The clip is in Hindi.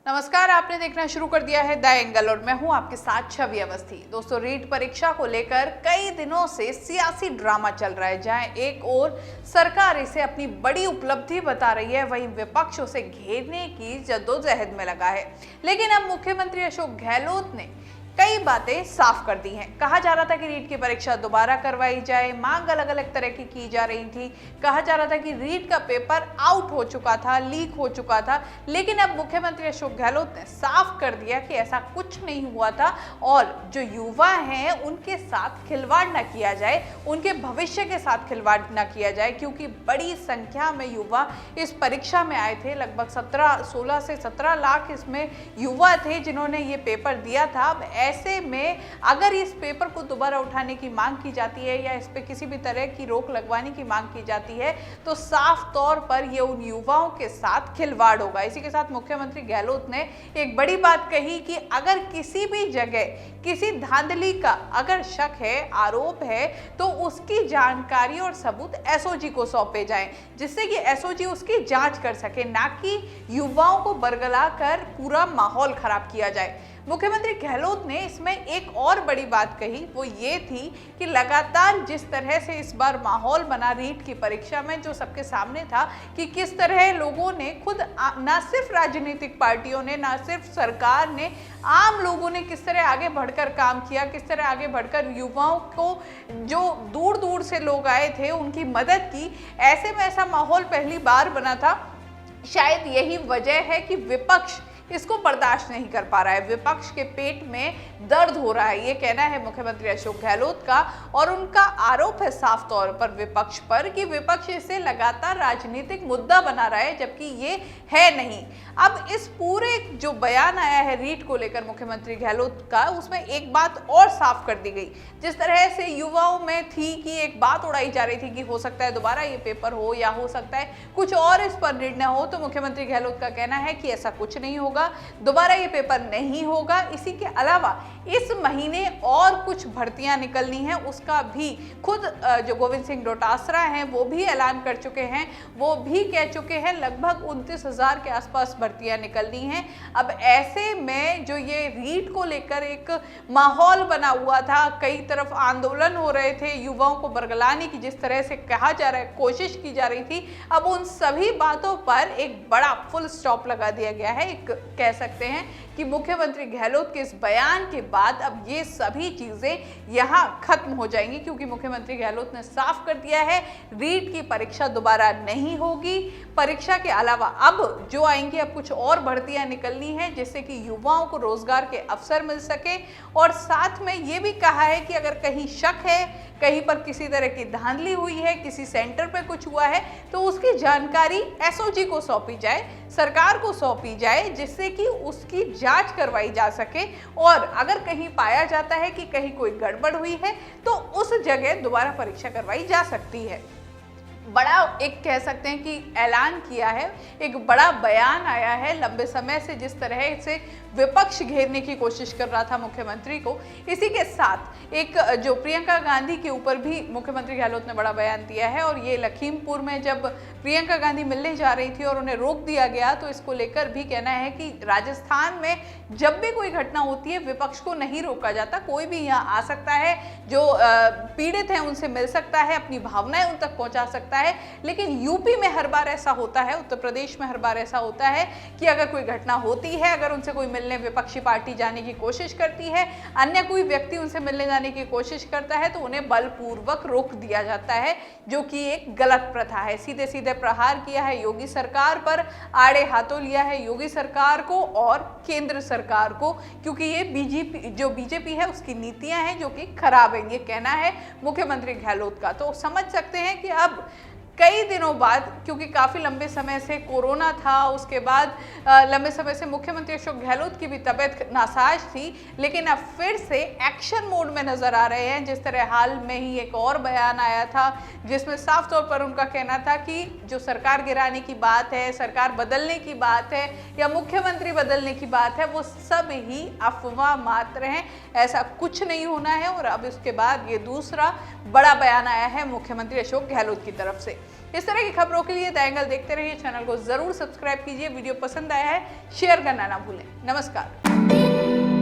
नमस्कार, आपने देखना शुरू कर दिया है द एंगल और मैं हूं आपके साथ छवि अवस्थी। दोस्तों, रीट परीक्षा को लेकर कई दिनों से सियासी ड्रामा चल रहा है, जहां एक ओर सरकार इसे अपनी बड़ी उपलब्धि बता रही है, वहीं विपक्ष उसे घेरने की जद्दोजहद में लगा है। लेकिन अब मुख्यमंत्री अशोक गहलोत ने कई बातें साफ कर दी हैं। कहा जा रहा था कि रीट की परीक्षा दोबारा करवाई जाए, मांग अलग अलग तरह की जा रही थी। कहा जा रहा था कि रीट का पेपर आउट हो चुका था, लीक हो चुका था। लेकिन अब मुख्यमंत्री अशोक गहलोत ने साफ कर दिया कि ऐसा कुछ नहीं हुआ था और जो युवा हैं उनके साथ खिलवाड़ न किया जाए, उनके भविष्य के साथ खिलवाड़ न किया जाए, क्योंकि बड़ी संख्या में युवा इस परीक्षा में आए थे। लगभग 16 से 17 लाख इसमें युवा थे जिन्होंने ये पेपर दिया था। अब ऐसे में अगर इस पेपर को दोबारा उठाने की मांग की जाती है या इस पे किसी भी तरह की रोक लगवाने की मांग की जाती है तो साफ तौर पर ये उन युवाओं के साथ खिलवाड़ होगा। इसी के साथ मुख्यमंत्री गहलोत ने एक बड़ी बात कही कि अगर किसी भी जगह किसी धांधली का अगर शक है, आरोप है, तो उसकी जानकारी और सबूत एसओजी को सौंपे जाएं, जिससे कि एसओजी उसकी जांच कर सके, ना कि युवाओं को बरगला कर पूरा माहौल खराब किया जाए। मुख्यमंत्री गहलोत ने इसमें एक और बड़ी बात कही, वो ये थी कि लगातार जिस तरह से इस बार माहौल बना रीट की परीक्षा में, जो सबके सामने था कि किस तरह लोगों ने खुद ना सिर्फ राजनीतिक पार्टियों ने, ना सिर्फ सरकार ने, आम लोगों ने किस तरह आगे बढ़कर काम किया, किस तरह आगे बढ़कर युवाओं को, जो दूर दूर से लोग आए थे, उनकी मदद की। ऐसे में ऐसा माहौल पहली बार बना था। शायद यही वजह है कि विपक्ष इसको बर्दाश्त नहीं कर पा रहा है, विपक्ष के पेट में दर्द हो रहा है, ये कहना है मुख्यमंत्री अशोक गहलोत का। और उनका आरोप है साफ तौर पर विपक्ष पर कि विपक्ष इसे लगातार राजनीतिक मुद्दा बना रहा है, जबकि ये है नहीं। अब इस पूरे जो बयान आया है रीट को लेकर मुख्यमंत्री गहलोत का, उसमें एक बात और साफ कर दी गई। जिस तरह से युवाओं में थी कि एक बात उड़ाई जा रही थी कि हो सकता है दोबारा ये पेपर हो या हो सकता है कुछ और इस पर निर्णय हो, तो मुख्यमंत्री गहलोत का कहना है कि ऐसा कुछ नहीं होगा, दोबारा ये पेपर नहीं होगा। इसी के अलावा इस महीने और कुछ भर्तियां निकलनी है, उसका भी खुद जो गोविंद सिंह डोटासरा हैं वो भी ऐलान कर चुके हैं, वो भी कह चुके हैं लगभग 29,000 के आसपास भर्तियां निकलनी हैं। अब ऐसे में जो ये रीट को लेकर एक माहौल बना हुआ था, कई तरफ आंदोलन हो रहे थे, युवाओं को बरगलाने की जिस तरह से कहा जा रहा है, कोशिश की जा रही थी, अब उन सभी बातों पर एक बड़ा फुल स्टॉप लगा दिया गया है। एक कह सकते हैं कि मुख्यमंत्री गहलोत के इस बयान के बाद अब ये सभी चीजें यहां खत्म हो जाएंगी, क्योंकि मुख्यमंत्री गहलोत ने साफ कर दिया है रीट की परीक्षा दोबारा नहीं होगी। परीक्षा के अलावा अब जो आएंगी, अब कुछ और भर्तियां निकलनी है जिससे कि युवाओं को रोजगार के अवसर मिल सके। और साथ में ये भी कहा है कि अगर कहीं शक है, कहीं पर किसी तरह की धांधली हुई है, किसी सेंटर पे कुछ हुआ है, तो उसकी जानकारी एसओजी को सौंपी जाए, सरकार को सौंपी जाए, जिससे कि उसकी जांच करवाई जा सके। और अगर कहीं पाया जाता है कि कहीं कोई गड़बड़ हुई है तो उस जगह दोबारा परीक्षा करवाई जा सकती है। बड़ा एक कह सकते हैं कि ऐलान किया है, एक बड़ा बयान आया है। लंबे समय से जिस तरह से विपक्ष घेरने की कोशिश कर रहा था मुख्यमंत्री को, इसी के साथ एक जो प्रियंका गांधी के ऊपर भी मुख्यमंत्री गहलोत ने बड़ा बयान दिया है। और ये लखीमपुर में जब प्रियंका गांधी मिलने जा रही थी और उन्हें रोक दिया गया, तो इसको लेकर भी कहना है कि राजस्थान में जब भी कोई घटना होती है विपक्ष को नहीं रोका जाता, कोई भी यहाँ आ सकता है, जो पीड़ित हैं उनसे मिल सकता है, अपनी भावनाएं उन तक पहुंचा सकता है। लेकिन यूपी में हर बार ऐसा होता है, उत्तर प्रदेश में हर बार ऐसा होता है कि अगर कोई घटना होती है, अगर उनसे कोई मिलने विपक्षी पार्टी जाने की कोशिश करती है, अन्य कोई व्यक्ति उनसे मिलने जाने की कोशिश करता है, तो उन्हें बलपूर्वक रोक दिया जाता है, जो कि एक गलत प्रथा है। सीधे सीधे प्रहार किया है योगी सरकार पर, आड़े हाथों लिया है योगी सरकार को और केंद्र सरकार को, क्योंकि ये बीजेपी है उसकी नीतियां हैं जो कि खराब है, ये कहना है मुख्यमंत्री गहलोत का। तो समझ सकते हैं कि अब कई दिनों बाद, क्योंकि काफ़ी लंबे समय से कोरोना था, उसके बाद लंबे समय से मुख्यमंत्री अशोक गहलोत की भी तबीयत नासाज थी, लेकिन अब फिर से एक्शन मोड में नजर आ रहे हैं। जिस तरह हाल में ही एक और बयान आया था जिसमें साफ तौर पर उनका कहना था कि जो सरकार गिराने की बात है, सरकार बदलने की बात है या मुख्यमंत्री बदलने की बात है, वो सब ही अफवाह मात्र हैं, ऐसा कुछ नहीं होना है। और अब इसके बाद ये दूसरा बड़ा बयान आया है मुख्यमंत्री अशोक गहलोत की तरफ से। इस तरह की खबरों के लिए द एंगल देखते रहिए, चैनल को जरूर सब्सक्राइब कीजिए। वीडियो पसंद आया है शेयर करना ना भूलें। नमस्कार।